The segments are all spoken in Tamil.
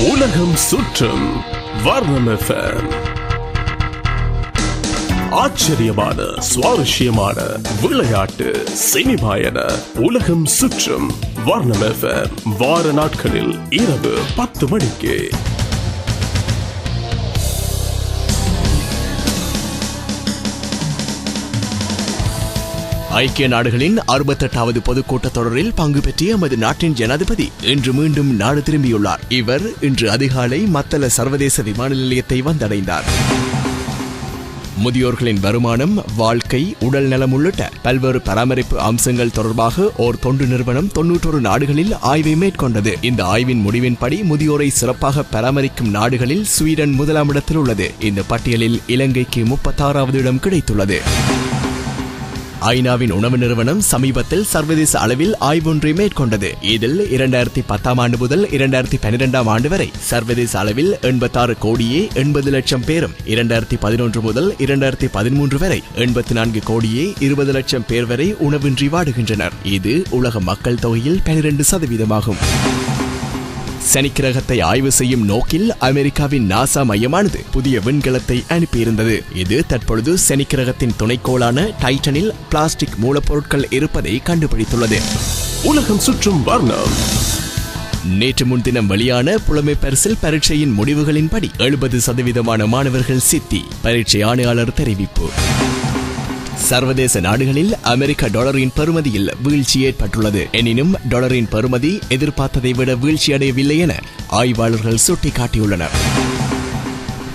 உலகம் சுற்றும் வர்ணம் FM. ஆச்சரியமான சுவாரஸ்யமான விளையாட்டு சினிமா என உலகம் சுற்றும் வர்ணம் FM வார நாட்களில் இரவு 10 மணிக்கு. ஐக்கிய நாடுகளின் 68வது பொதுக்கூட்டத் தொடரில் பங்கு பெற்றிய எமது நாட்டின் ஜனாதிபதி இன்று மீண்டும் நாடு திரும்பியுள்ளார். இவர் இன்று அதிகாலை மத்தள சர்வதேச விமான நிலையத்தை வந்தடைந்தார். முதியோர்களின் வருமானம், வாழ்க்கை, உடல் நலம் உள்ளிட்ட பல்வேறு பராமரிப்பு அம்சங்கள் தொடர்பாக ஓர் தொண்டு நிறுவனம் 91 நாடுகளில் ஆய்வை மேற்கொண்டது. இந்த ஆய்வின் முடிவின்படி முதியோரை சிறப்பாக பராமரிக்கும் நாடுகளில் ஸ்வீடன் முதலாம் இடத்தில் உள்ளது. இந்த பட்டியலில் இலங்கைக்கு 36வது இடம் கிடைத்துள்ளது. ஐநாவின் உணவு நிறுவனம் சமீபத்தில் சர்வதேச அளவில் ஆய்வொன்றை மேற்கொண்டது. இதில் 2010 ஆண்டு முதல் 2012 ஆண்டு வரை சர்வதேச அளவில் 86 கோடியே 80 லட்சம் பேரும், 2011 முதல் 2013 வரை 84 கோடியே 20 லட்சம் பேர் வரை உணவின்றி வாடுகின்றனர். இது உலக மக்கள் தொகையில் 12%. சனிக்கிரகத்தை ஆய்வு செய்யும் நோக்கில் அமெரிக்காவின் நாசா மையமானது புதிய விண்கலத்தை அனுப்பியிருந்தது. இது தற்பொழுது சனிக்கிரகத்தின் துணைக்கோளான டைட்டனில் பிளாஸ்டிக் மூலப்பொருட்கள் இருப்பதை கண்டுபிடித்துள்ளது. உலகம் சுற்றும் வர்ணம். நேற்று முன்தினம் வெளியான புலமை பரிசில் பரீட்சையின் முடிவுகளின்படி 70% மாணவர்கள் சித்தி. பரீட்சை ஆணையாளர் தெரிவிப்பு. சர்வதேச நாடுகளில் அமெரிக்க டாலரின் பெறுமதியில் வீழ்ச்சி ஏற்பட்டுள்ளது. எனினும் டாலரின் பெறுமதி எதிர்பார்த்ததை விட வீழ்ச்சியடையவில்லை என ஆய்வாளர்கள் சுட்டிக்காட்டியுள்ளனர்.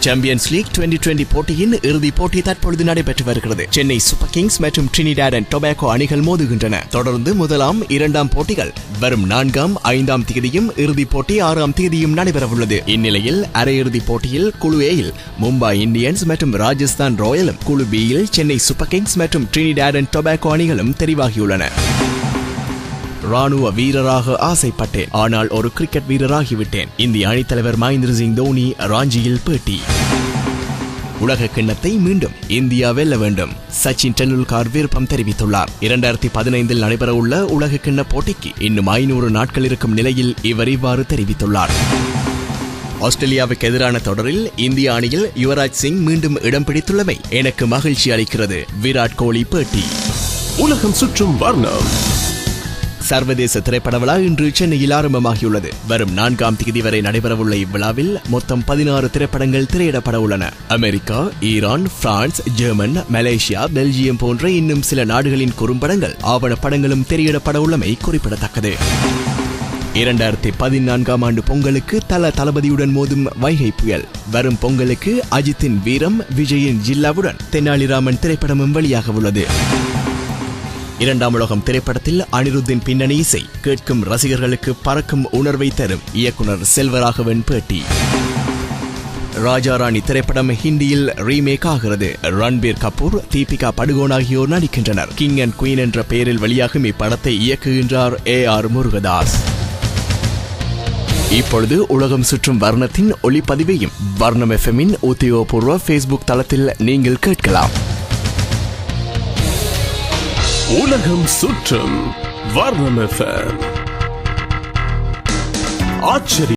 சாம்பியன்ஸ் லீக் 2020 போட்டியின் இறுதிப் போட்டி தற்பொழுது நடைபெற்று வருகிறது. சென்னை சூப்பர் கிங்ஸ் மற்றும் ட்ரினிடாட் அண்ட் டொபாகோ அணிகள் மோதுகின்றன. தொடர்ந்து முதலாம், இரண்டாம் போட்டிகள் வரும் 4ஆம், 5ஆம் தேதியும் இறுதிப் போட்டி 6ஆம் தேதியும் நடைபெறவுள்ளது. இந்நிலையில் அரையிறுதிப் போட்டியில் குழு ஏயில் மும்பை இந்தியன்ஸ் மற்றும் ராஜஸ்தான் ராயலும், குழு பியில் சென்னை சூப்பர் கிங்ஸ் மற்றும் ட்ரினிடாட் அண்ட் டொபாகோ அணிகளும் தெரிவாகியுள்ளன. ராணுவ வீரராக ஆசைப்பட்டேன், ஆனால் ஒரு கிரிக்கெட் வீரராகிவிட்டேன். இந்திய அணித்தலைவர் மகேந்திர சிங் தோனி ராஞ்சியில் பேட்டி. உலக கிண்ணத்தை மீண்டும் இந்தியா வெல்ல வேண்டும், சச்சின் டெண்டுல்கர் விருப்பம் தெரிவித்துள்ளார். 2015 நடைபெறவுள்ள உலக கிண்ண போட்டிக்கு இன்னும் 500 நாட்கள் இருக்கும் நிலையில் இவர் இவ்வாறு தெரிவித்துள்ளார். ஆஸ்திரேலியாவுக்கு எதிரான தொடரில் இந்திய அணியில் யுவராஜ் சிங் மீண்டும் இடம் பிடித்துள்ளமை எனக்கு மகிழ்ச்சி அளிக்கிறது. விராட் கோலி பேட்டி. உலகம் சுற்றும் வர்ணம். சர்வதேச திரைப்பட விழா இன்று சென்னையில் ஆரம்பமாகியுள்ளது. வரும் 4ஆம் தேதி வரை நடைபெறவுள்ள இவ்விழாவில் மொத்தம் 16 திரைப்படங்கள் திரையிடப்பட உள்ளன. America, Iran, France, German, Malaysia, Belgium போன்ற இன்னும் சில நாடுகளின் குறும்படங்கள், ஆவணப்படங்களும் திரையிடப்பட உள்ளமை குறிப்பிடத்தக்கது. 2014ஆம் ஆண்டு பொங்கலுக்கு தளபதியுடன் மோதும் வைகை புயல். வரும் பொங்கலுக்கு அஜித்தின் வீரம், விஜயின் ஜில்லாவுடன் தென்னாலிராமன் திரைப்படமும் வெளியாக உள்ளது. 2ஆம் உலகம் திரைப்படத்தில் அனிருத்தின் பின்னணி இசை கேட்கும் ரசிகர்களுக்கு பறக்கும் உணர்வை தரும் இயக்குனர் செல்வராகவன் பேட்டி. ராஜா ராணி திரைப்படம் ஹிந்தியில் ரீமேக் ஆகிறது. ரன்பீர் கபூர், தீபிகா படுகோன் ஆகியோர் நடிக்கின்றனர். கிங் அண்ட் குயின் என்ற பெயரில் வெளியாகும் இப்படத்தை இயக்குகின்றார் AR முருகதாஸ். இப்பொழுது உலகம் சுற்றும் வர்ணத்தின் ஒளிப்பதிவையும் வர்ணம் FMஇன் உத்தியோகபூர்வ Facebook தளத்தில் நீங்கள் கேட்கலாம். உலகம் சுற்றும் வர்ணம் FM. ஆச்சரிய